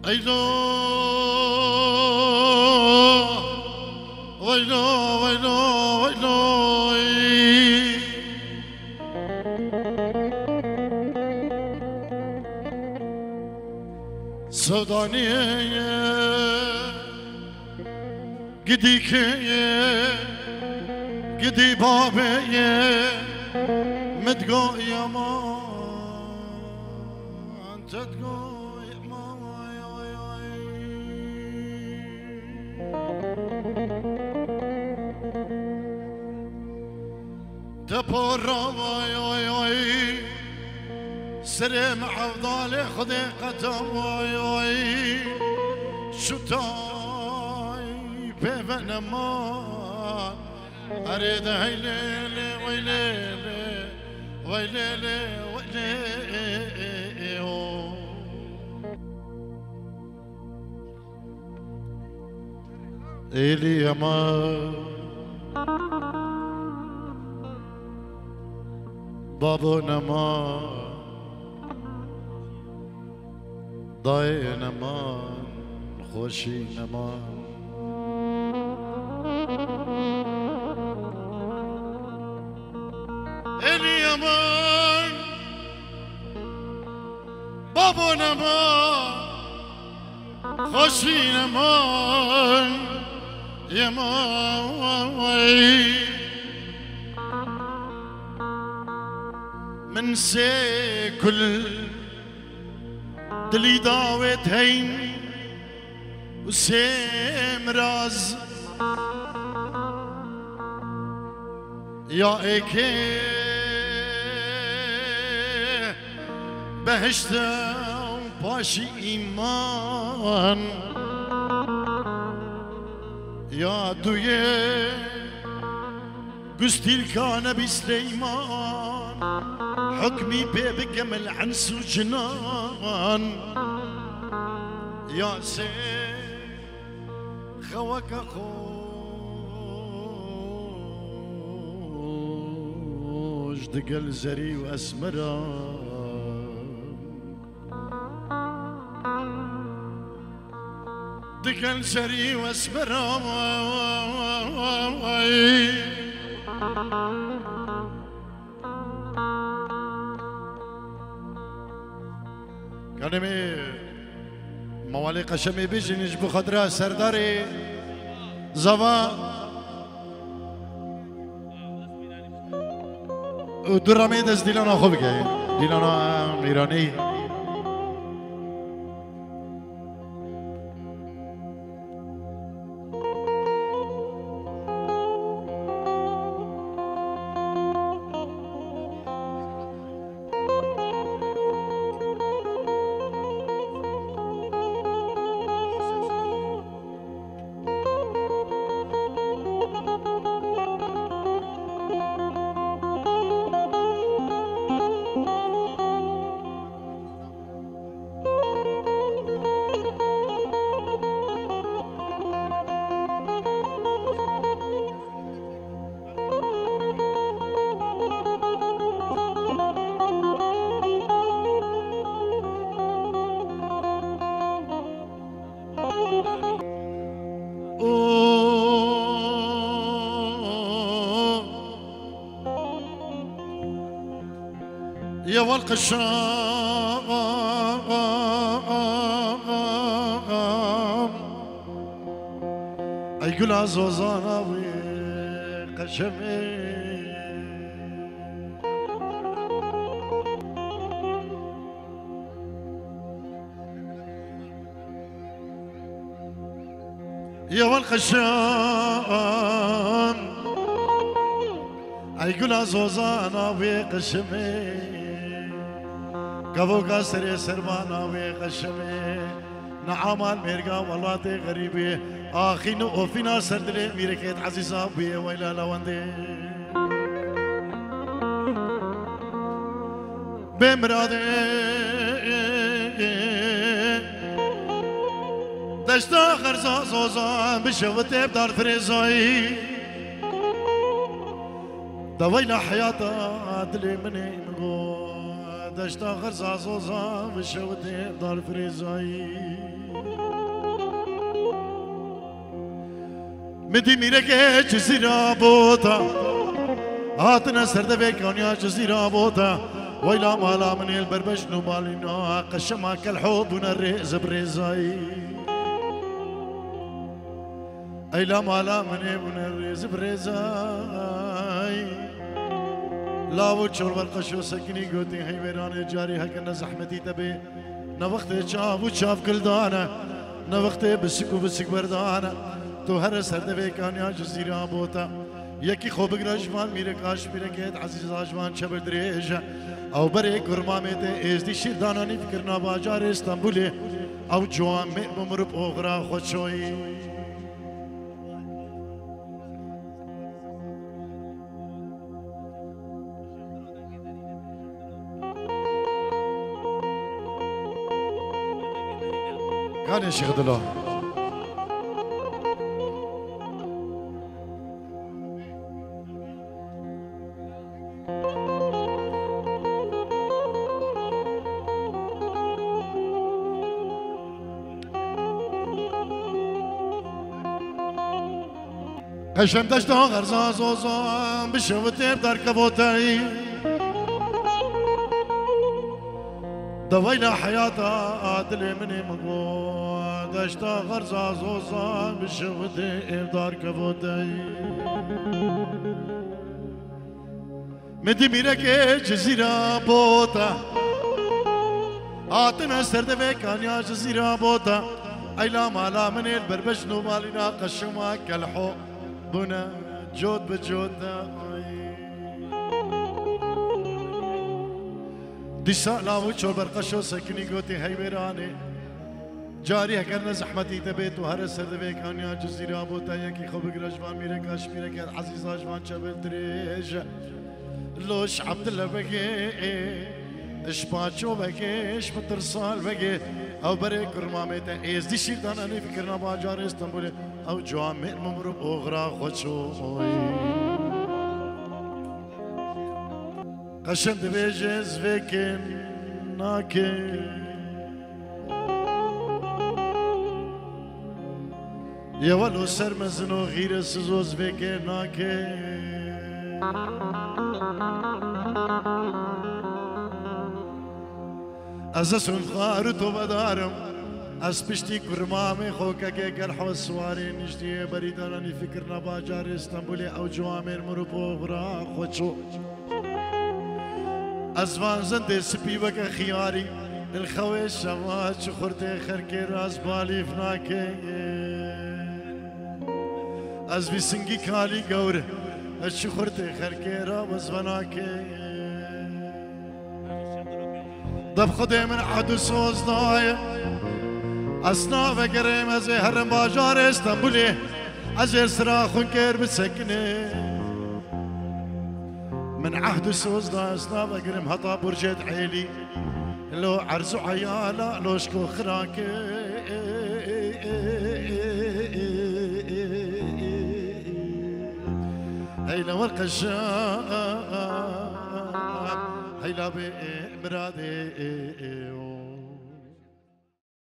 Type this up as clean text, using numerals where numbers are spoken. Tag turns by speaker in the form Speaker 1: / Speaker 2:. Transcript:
Speaker 1: ايلو ويلو ويلو ويلو سودانية قديكية قدي بابية متقو يا ما انت تقو يا ما تبورا سري مع فضالي خذي قدم شتاي بيبنا ما اريد هيليلي ويليلي ويليلي ويليلي إلي يا ما بابونا ما ضاينا ما خوشينا ما إلي يا مان بابونا ما خوشينا مان يا ماوي من سي كل دلي داوت هين وسيم راز يا ايكي بهشتا وباشي ايمان يا دويه قستيل كان بسليمان حكمي بجمل عن سجنان يا سيف خوك خوش دقل زري واسمران دقل زري واسمران كلمة موالي قشمي بيجي نجبو خضراء سرداري زوا ودرامي دز ديلانا خوبك ديلانا إيراني يا ولق الشام يقول عزوزانا وقشمي يا ولق الشام يقول عزوزانا وقشمي قبو قاسر سربانا وقشمي نعمان ميرقا والله غريبي آخي نوفينا سردلي ميركيت عزيزة بي ويلا لوندي بمرادي دشتا خرزا زوزا بشوتي بدار فريزاي دوينا حياتا دلي مني مقود دشتا غرزا زوزا بشوتي دار فريزاي مدي ميرك جزيرة بوتا هاتنا سردبي كونيا جزيرة بوتا ويلا مالا من البربش نوبالينا قشما كالحب ونريز بريزاي ايلا مالا من الريز بريزاي لاو تشور برقشو سكني قوتي هي ويراني جاري هكنا زحمتي تبي نوقتي شاف وشاف كل دانا نوقتي بسكو بسك بردانا تو هر سردبي كانيا جزيرة بوتا يكي خوب گرجمان میره کاش میره که عزیز آجمان چبر دریجه او بره کرمامته ازدی شیردانانی فکرنا باجار استانبولی او جوان ممرب اوغرا خوشوی كان شيخ دلو قشم دشتا غرزا زوزان بشوتي بدار كبوتاي دوينا حياتا دلي مني مقو دشتا غرزا زوزان بشوتي بدار كبوتاي مدي ميرك جزيرة بوتا آتنا سردبي كانيا جزيرة بوتا ايلا مالا من البربش نوبالينا قشما كالحو بنا جود بجود ديسا لاو چور برقشو سكني قوتي هاي ويراني جاري هكرنا زحمتي تبيت وهر سردبي كانيا جزيرة بوتا يكي خوبك رجوان ميرك كاشميرك عزيز اجوان شبل دريج لوش عبد الله بقي اشباچو بقي اش مترسال بقي او بري كرمامته از دي شيردان اني فكرنا باجار اسطنبول او جوامع ممرب اوغرا خوشوي قشم دبيجز فيكن ناكي يا ولو سرمزنو غير سزوز فيكن ناكي أزسون خارتو بدارم أسبشتي كرمامي خوكا كيكال حوس سواري نجدي بريداني فكرنا باجار اسطنبولي أو جوامير مربو غرا خوشو أزوان زندي سبي وكا خياري الخوي شوات شخورتي خركي راس بالي فناكي أزبي سنجي كالي قوري الشخورتي خركي راس فناكي دب خدي من عدو سوز ضايع أصناف كريم أزي هرم باجار اسطنبولي أزي صراخ كير بتسكني من عهد سوز ضايع أصناف كريم هطا برجت عيلي لو عرزو عيالا لو شكو خراكي هيلا والقشام هيلا بمرادي